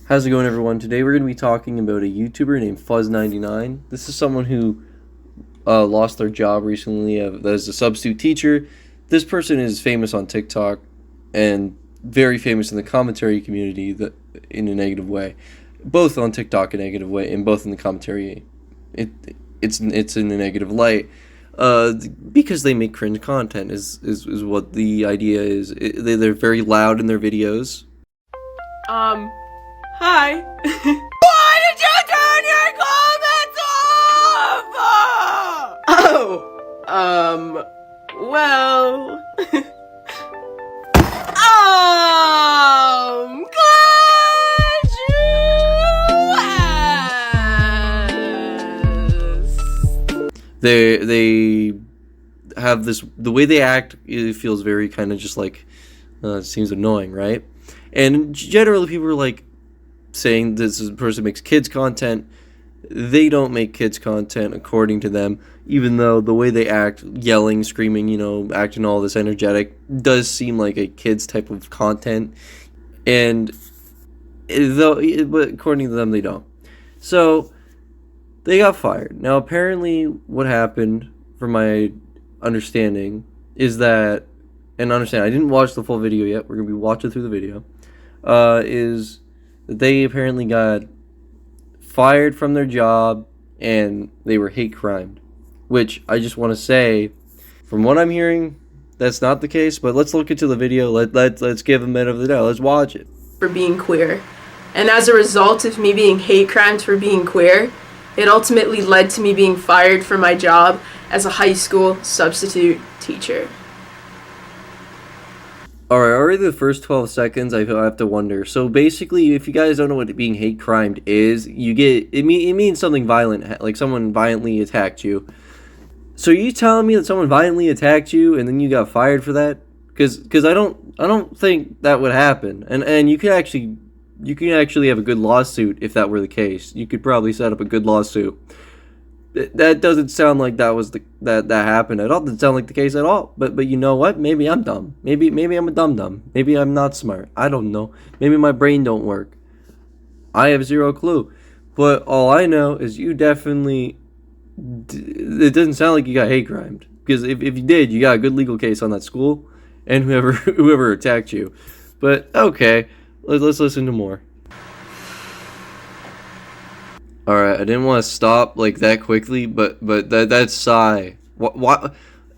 How's it going, everyone? Today we're going to be talking about a YouTuber named Fuzz99. This is someone who lost their job recently as a substitute teacher. This person is famous on TikTok and very famous in the commentary community in a negative way. Both on TikTok in a negative way and both in the commentary. It, it's in a negative light. Because they make cringe content is what the idea is. They're very loud in their videos. Hi. Why did you turn your comments off? Well. Glad you asked. They have the way they act, it feels very kind of just like it seems annoying, right? And generally people are like saying this person makes kids content. They don't make kids content according to them, even though the way they act, yelling, screaming, acting all this energetic, does seem like a kids type of content. And but according to them, they don't. So they got fired. Now apparently what happened, from my understanding, is that, and understand, I didn't watch the full video yet, we're gonna be watching through the video, is that they apparently got fired from their job and they were hate crimed, which I just want to say, from what I'm hearing, that's not the case. But let's look into the video. Let's give them a minute of the doubt. Let's watch it. For being queer. And as a result of me being hate crimed for being queer, it ultimately led to me being fired from my job as a high school substitute teacher. Alright, already the first 12 seconds, I have to wonder. So basically, if you guys don't know what being hate crimed is, it means something violent, like someone violently attacked you. So are you telling me that someone violently attacked you and then you got fired for that? Because I don't think that would happen. And you could actually have a good lawsuit if that were the case. You could probably set up a good lawsuit. That doesn't sound like that happened at all. Doesn't sound like the case at all. But you know what? Maybe I'm dumb. Maybe I'm a dum-dum. Maybe I'm not smart. I don't know. Maybe my brain don't work. I have zero clue. But all I know is you definitely. It doesn't sound like you got hate crimed, because if you did, you got a good legal case on that school and whoever attacked you. But okay, let's listen to more. Alright, I didn't want to stop like that quickly, but that sigh. What?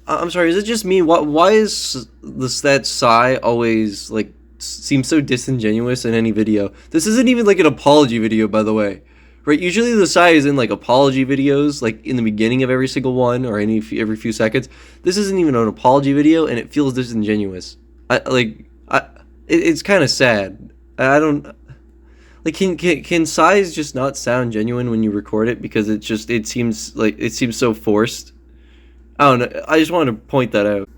I'm sorry, is it just me? Why is that sigh always like seems so disingenuous in any video? This isn't even like an apology video, by the way. Right? Usually the sigh is in like apology videos, like in the beginning of every single one or every few seconds. This isn't even an apology video, and it feels disingenuous. It's kind of sad. I don't. Like, can sighs just not sound genuine when you record it, because it seems so forced? I don't know. I just wanted to point that out.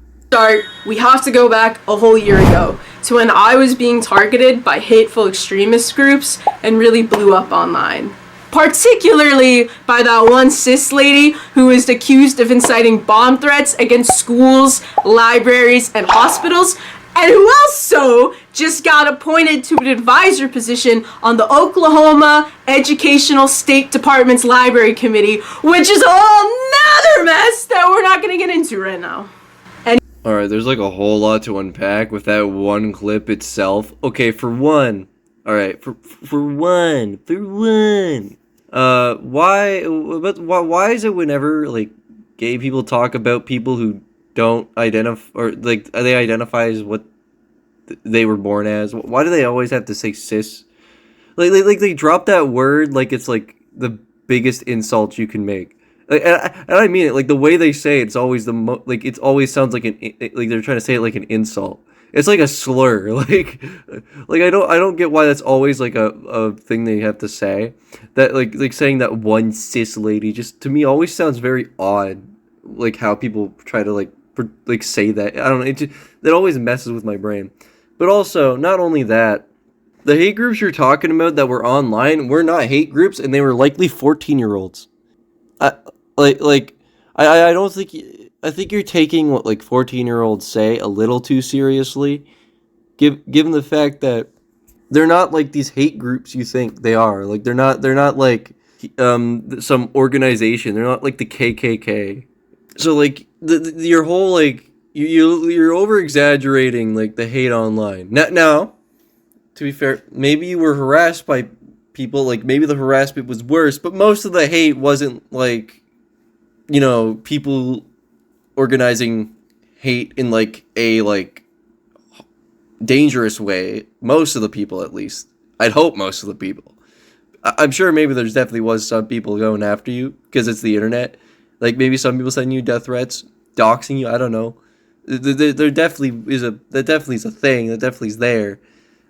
We have to go back a whole year ago to when I was being targeted by hateful extremist groups and really blew up online. Particularly by that one cis lady who is accused of inciting bomb threats against schools, libraries, and hospitals, and who also just got appointed to an advisor position on the Oklahoma Educational State Department's Library Committee, which is a whole nother mess that we're not going to get into right now. Alright, there's like a whole lot to unpack with that one clip itself. Okay, for one. Alright, for one. Why is it whenever like gay people talk about people who don't identify, or like they identify as what they were born as, why do they always have to say cis? Like they drop that word like it's like the biggest insult you can make. And I mean it, like the way they say it, it's always like it always sounds like like they're trying to say it like an insult. It's like a slur. Like I don't get why that's always like a thing they have to say. That like saying that one cis lady, just to me always sounds very odd. Like how people try to like say that. I don't know. That always messes with my brain. But also, not only that, the hate groups you're talking about that were online were not hate groups, and they were likely 14-year-olds. I don't think. I think you're taking what like 14-year-olds say a little too seriously, given the fact that They're not like these hate groups you think they are. Like they're not like some organization. They're not like the KKK. So like your whole like you're over exaggerating like the hate online. Now, to be fair, maybe you were harassed by people, like maybe the harassment was worse, but most of the hate wasn't like, people organizing hate in like a like dangerous way. Most of the people, at least. I'd hope most of the people. I'm sure maybe there's definitely was some people going after you because it's the internet. Like maybe some people sending you death threats, doxing you. I don't know. There definitely is a thing. That definitely is there,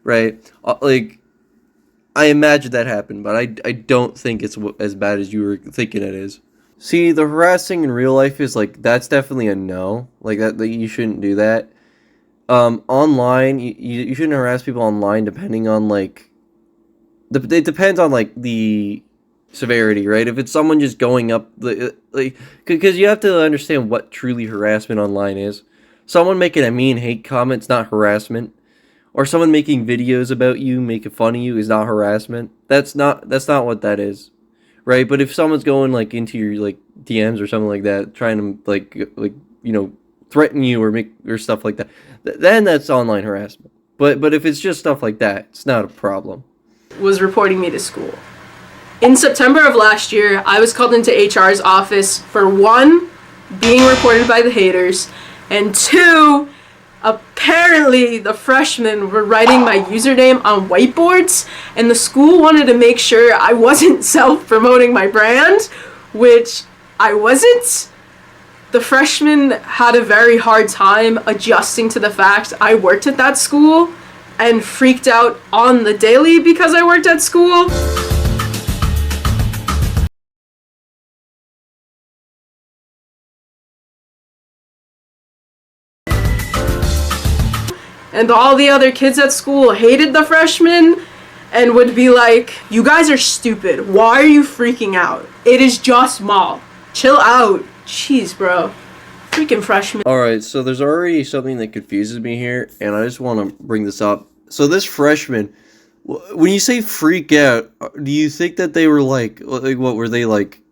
right? Like I imagine that happened, but I don't think it's as bad as you were thinking it is. See, the harassing in real life is like that's definitely a no. Like that you shouldn't do that. Online, you shouldn't harass people online depending on like it depends on like the severity, right? If it's someone just going up like because you have to understand what truly harassment online is. Someone making a mean hate comment's not harassment, or someone making videos about you, making fun of you is not harassment. That's not what that is, right? But if someone's going like into your like DMs or something like that, trying to like threaten you or make or stuff like that, then that's online harassment. But if it's just stuff like that, it's not a problem. Was reporting me to school. In September of last year, I was called into HR's office for one, being reported by the haters, and two, apparently the freshmen were writing my username on whiteboards, and the school wanted to make sure I wasn't self-promoting my brand, which I wasn't. The freshmen had a very hard time adjusting to the fact I worked at that school and freaked out on the daily because I worked at school. And all the other kids at school hated the freshmen and would be like, "You guys are stupid. Why are you freaking out? It is just mall. Chill out." Jeez, bro. Freaking freshmen. Alright, so there's already something that confuses me here, and I just want to bring this up. So this freshman, when you say freak out, do you think that they were like what were they like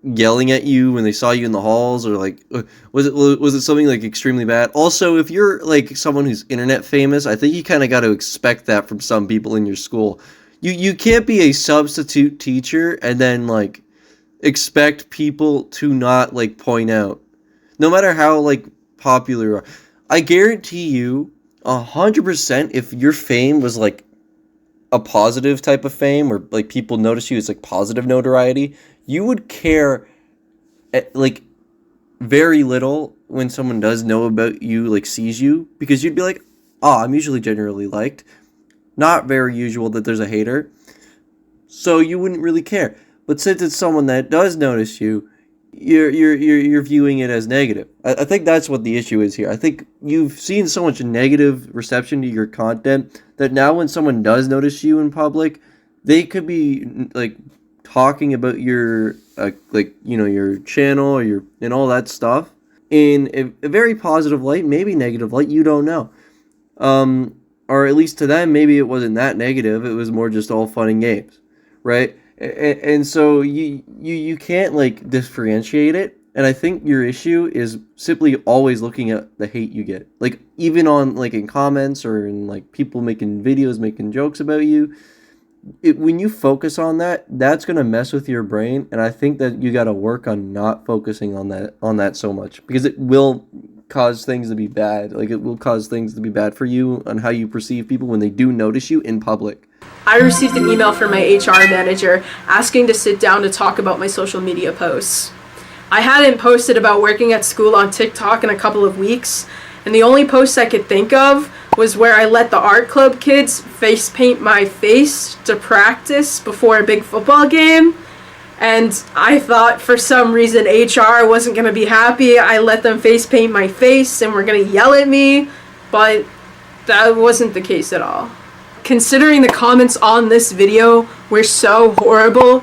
yelling at you when they saw you in the halls, or like was it something like extremely bad? Also, if you're like someone who's internet famous, I think you kind of got to expect that from some people in your school. You can't be a substitute teacher and then like expect people to not like point out, no matter how like popular you are. I guarantee you 100% if your fame was like a positive type of fame, or like people notice you as like positive notoriety, you would care like very little when someone does know about you, like sees you, because you'd be like, oh, I'm usually generally liked. Not very usual that there's a hater. So you wouldn't really care. But since it's someone that does notice you, you're viewing it as negative. I think that's what the issue is here. I think you've seen so much negative reception to your content that now when someone does notice you in public, they could be like talking about your your channel or your and all that stuff in a very positive light, maybe negative light, you don't know. Or at least to them, maybe it wasn't that negative. It was more just all fun and games, right? And so you can't like differentiate it. And I think your issue is simply always looking at the hate you get, like even on like in comments or in like people making videos, making jokes about you. When you focus on that, that's gonna mess with your brain. And I think that you got to work on not focusing on that so much, because it will cause things to be bad. Like it will cause things to be bad for you on how you perceive people when they do notice you in public. I received an email from my HR manager asking to sit down to talk about my social media posts. I hadn't posted about working at school on TikTok in a couple of weeks, and the only post I could think of was where I let the art club kids face paint my face to practice before a big football game. And I thought for some reason HR wasn't going to be happy. I let them face paint my face and were going to yell at me, but that wasn't the case at all. Considering the comments on this video were so horrible,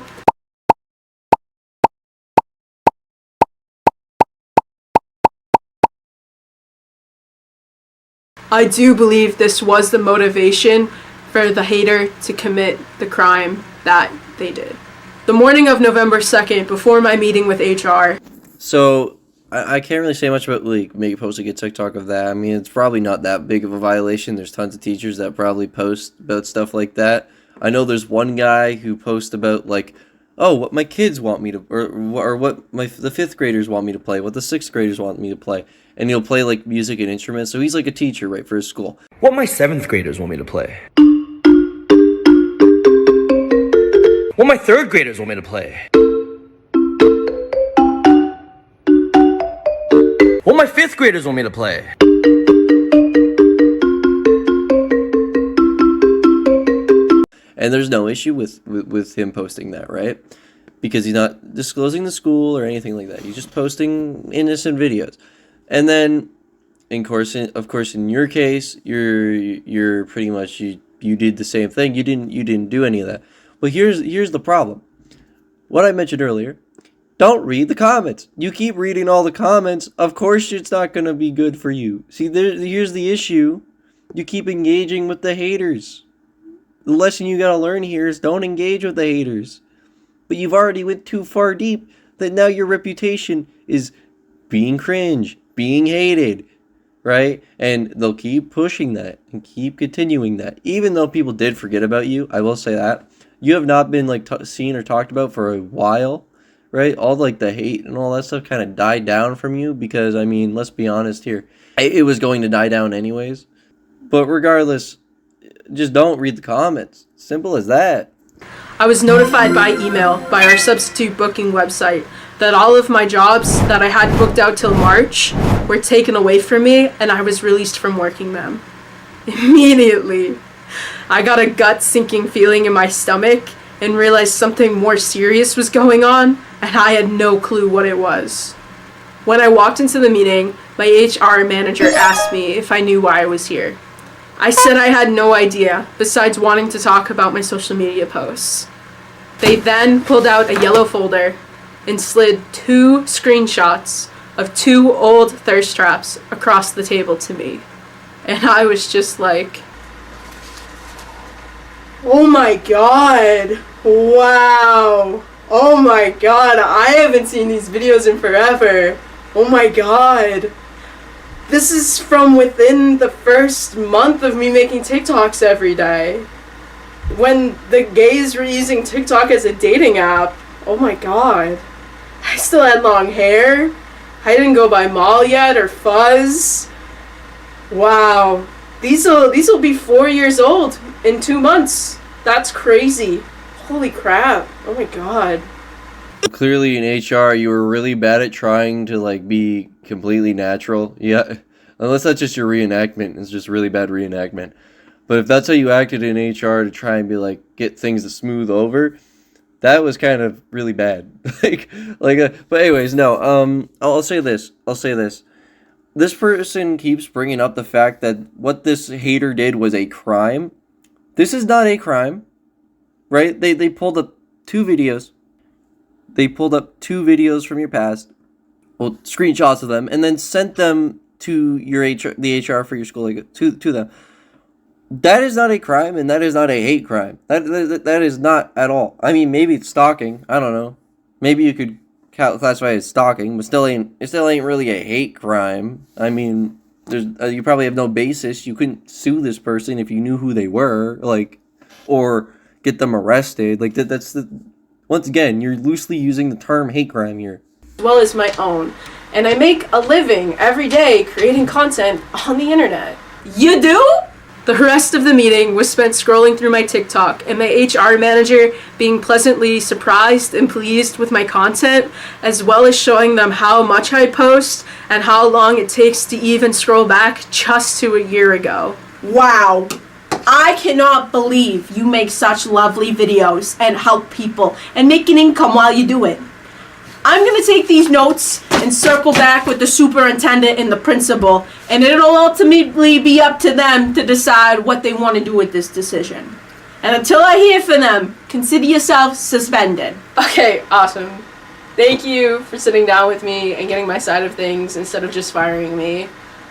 I do believe this was the motivation for the hater to commit the crime that they did. The morning of November 2nd, before my meeting with HR. So I can't really say much about like maybe posting a TikTok of that. I mean, it's probably not that big of a violation. There's tons of teachers that probably post about stuff like that. I know there's one guy who posts about like, oh, what my kids want me to, or what the fifth graders want me to play, what the sixth graders want me to play, and he'll play like music and instruments. So he's like a teacher, right, for his school. What my seventh graders want me to play. What my third graders want me to play. What my fifth graders want me to play. And there's no issue with him posting that, right? Because he's not disclosing the school or anything like that. He's just posting innocent videos. And then, of course, in your case, you're pretty much you did the same thing. You didn't do any of that. But here's the problem. What I mentioned earlier. Don't read the comments. You keep reading all the comments. Of course, it's not gonna be good for you. See, here's the issue. You keep engaging with the haters. The lesson you gotta learn here is don't engage with the haters. But you've already went too far deep that now your reputation is being cringe, being hated, right? And they'll keep pushing that and keep continuing that. Even though people did forget about you, I will say that. You have not been like seen or talked about for a while, right? All like the hate and all that stuff kind of died down from you because, I mean, let's be honest here. It was going to die down anyways. But regardless, just don't read the comments. Simple as that. I was notified by email by our substitute booking website that all of my jobs that I had booked out till March were taken away from me and I was released from working them. Immediately, I got a gut-sinking feeling in my stomach and realized something more serious was going on, and I had no clue what it was. When I walked into the meeting, my HR manager asked me if I knew why I was here. I said I had no idea, besides wanting to talk about my social media posts. They then pulled out a yellow folder and slid 2 screenshots of 2 old thirst traps across the table to me. And I was just like, oh my god, wow, oh my god, I haven't seen these videos in forever, oh my god. This is from within the first month of me making TikToks every day. When the gays were using TikTok as a dating app, oh my god. I still had long hair, I didn't go by Mall yet or Fuzz. Wow, these will be 4 years old in 2 months. That's crazy. Holy crap. Oh my god. Clearly in HR, you were really bad at trying to like be completely natural. Yeah, unless that's just your reenactment. It's just really bad reenactment. But if that's how you acted in HR to try and be like get things to smooth over, that was kind of really bad. But anyways, no. I'll say this. This person keeps bringing up the fact that what this hater did was a crime. This is not a crime, right? They pulled up 2 videos. They pulled up 2 videos from your past, well, screenshots of them, and then sent them to your the HR for your school, like to them. That is not a crime, and that is not a hate crime. That is not at all. I mean, maybe it's stalking. I don't know. Maybe you could classify it as stalking, but it still ain't really a hate crime. I mean, there's you probably have no basis. You couldn't sue this person if you knew who they were, like, or get them arrested. Like that's the. Once again, you're loosely using the term hate crime here. As well as my own. And I make a living every day creating content on the internet. You do? The rest of the meeting was spent scrolling through my TikTok and my HR manager being pleasantly surprised and pleased with my content, as well as showing them how much I post and how long it takes to even scroll back just to a year ago. Wow. I cannot believe you make such lovely videos and help people and make an income while you do it. I'm going to take these notes and circle back with the superintendent and the principal, and it'll ultimately be up to them to decide what they want to do with this decision. And until I hear from them, consider yourself suspended. Okay, awesome. Thank you for sitting down with me and getting my side of things instead of just firing me.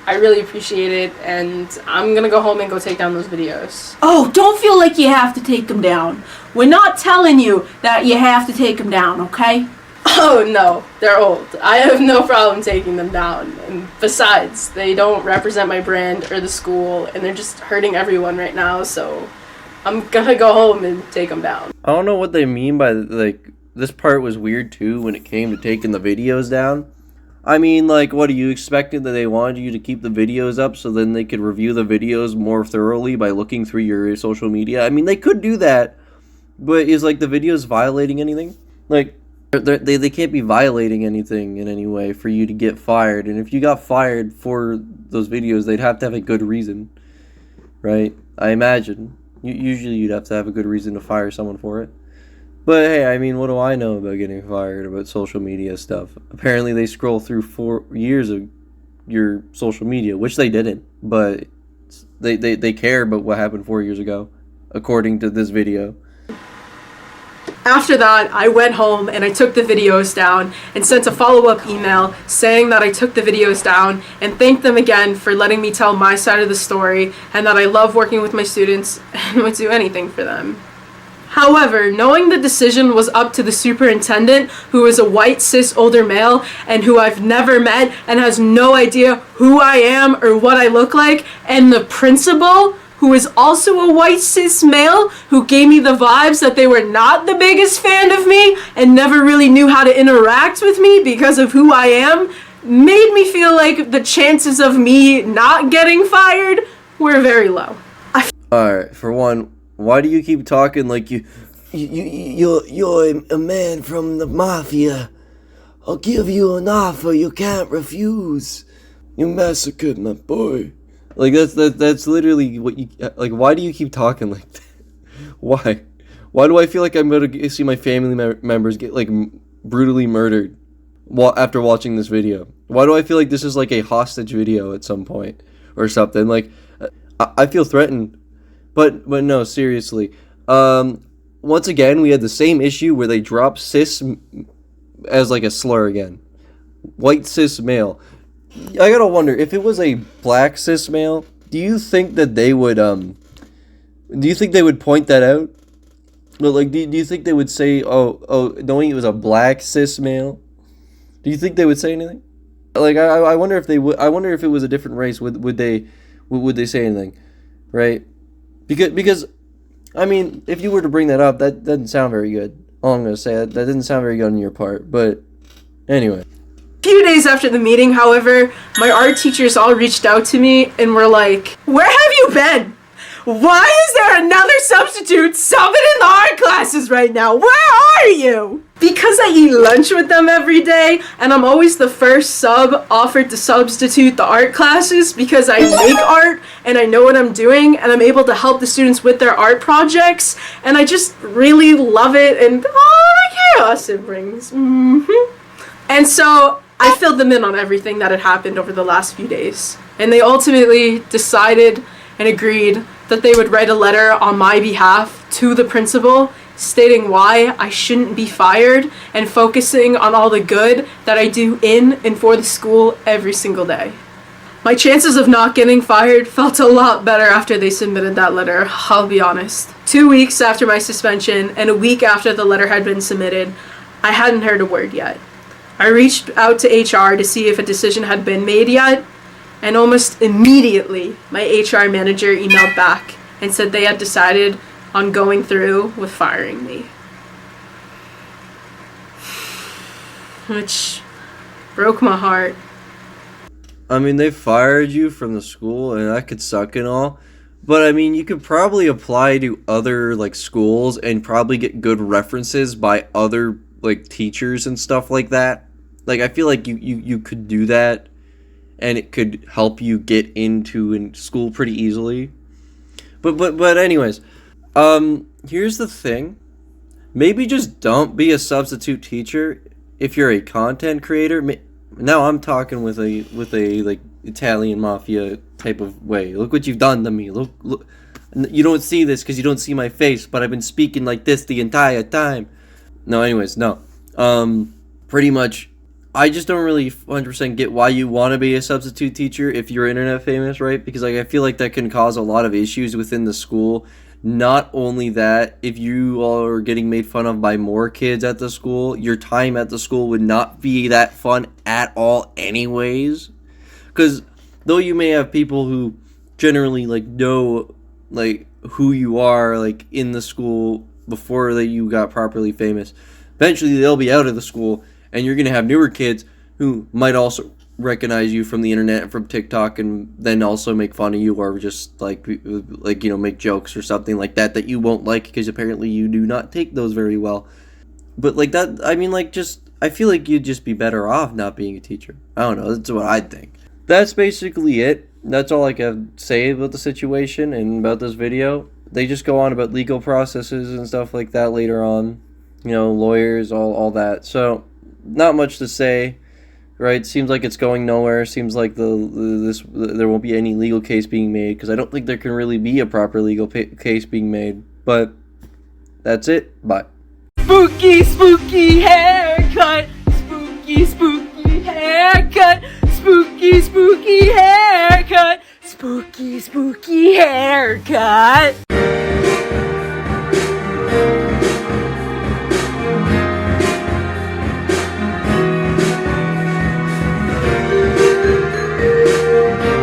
I really appreciate it, and I'm gonna go home and go take down those videos. Oh, don't feel like you have to take them down. We're not telling you that you have to take them down, okay? Oh no, they're old. I have no problem taking them down. And besides, they don't represent my brand or the school, and they're just hurting everyone right now, so I'm gonna go home and take them down. I don't know what they mean by, like, this part was weird too when it came to taking the videos down. I mean, like, what, are you expecting that they wanted you to keep the videos up so then they could review the videos more thoroughly by looking through your social media? I mean, they could do that, but is, like, the videos violating anything? Like, they can't be violating anything in any way for you to get fired. And if you got fired for those videos, they'd have to have a good reason, right? I imagine. Usually you'd have to have a good reason to fire someone for it. But hey, I mean, what do I know about getting fired, about social media stuff? Apparently they scroll through 4 years of your social media, which they didn't. But they care about what happened 4 years ago, according to this video. After that, I went home and I took the videos down and sent a follow-up email saying that I took the videos down and thanked them again for letting me tell my side of the story and that I love working with my students and would do anything for them. However, knowing the decision was up to the superintendent, who is a white cis older male and who I've never met and has no idea who I am or what I look like, and the principal, who is also a white cis male who gave me the vibes that they were not the biggest fan of me and never really knew how to interact with me because of who I am, made me feel like the chances of me not getting fired were very low. Alright, for one, why do you keep talking like you're a man from the mafia? I'll give you an offer you can't refuse. You massacred my boy. Like, that's literally what you, like, why do you keep talking like that? Why? Why do I feel like I'm gonna see my family members get, like, brutally murdered after watching this video? Why do I feel like this is, like, a hostage video at some point or something? Like, I feel threatened. But no, seriously. Once again, we had the same issue where they dropped cis as, like, a slur again. White cis male. I gotta wonder, if it was a black cis male, do you think that they would, do you think they would point that out? Like, do you think they would say, oh, knowing it was a black cis male, do you think they would say anything? Like, I wonder if they would, I wonder if it was a different race, would they say anything, right? Because, I mean, if you were to bring that up, that doesn't sound very good. All I'm gonna say, that didn't sound very good on your part, but, anyway. A few days after the meeting, however, my art teachers all reached out to me and were like, "Where have you been? Why is there another substitute subbing in the art classes right now? Where are you?" Because I eat lunch with them every day, and I'm always the first sub offered to substitute the art classes because I make art and I know what I'm doing and I'm able to help the students with their art projects, and I just really love it and all the chaos it brings. And so I filled them in on everything that had happened over the last few days. And they ultimately decided and agreed that they would write a letter on my behalf to the principal stating why I shouldn't be fired and focusing on all the good that I do in and for the school every single day. My chances of not getting fired felt a lot better after they submitted that letter, I'll be honest. 2 weeks after my suspension and a week after the letter had been submitted, I hadn't heard a word yet. I reached out to HR to see if a decision had been made yet, and almost immediately my HR manager emailed back and said they had decided on going through with firing me. Which broke my heart. I mean, they fired you from the school, and that could suck and all. But, I mean, you could probably apply to other, like, schools and probably get good references by other, like, teachers and stuff like that. Like, I feel like you could do that, and it could help you get into school pretty easily. But anyways, here's the thing. Maybe just don't be a substitute teacher if you're a content creator. Now I'm talking with a like Italian mafia type of way. Look what you've done to me. Look. You don't see this because you don't see my face, but I've been speaking like this the entire time. No, anyways, no. Pretty much, I just don't really 100% get why you want to be a substitute teacher if you're internet famous, right? Because like I feel like that can cause a lot of issues within the school. Not only that, if you are getting made fun of by more kids at the school, your time at the school would not be that fun at all anyways. Because though you may have people who generally like know like who you are like in the school before that you got properly famous, eventually they'll be out of the school and you're going to have newer kids who might also recognize you from the internet and from TikTok and then also make fun of you or just like you know, make jokes or something like that you won't like because apparently you do not take those very well. But like that, I mean, like, just I feel like you'd just be better off not being a teacher. I don't know, that's what I think. That's basically it. That's all I can say about the situation and about this video. They just go on about legal processes and stuff like that later on, you know, lawyers, all that. So not much to say, right? Seems like it's going nowhere. Seems like there won't be any legal case being made because I don't think there can really be a proper legal case being made. But that's it. Bye. Spooky, spooky haircut. Spooky, spooky haircut. Spooky, spooky haircut. Spooky, spooky haircut.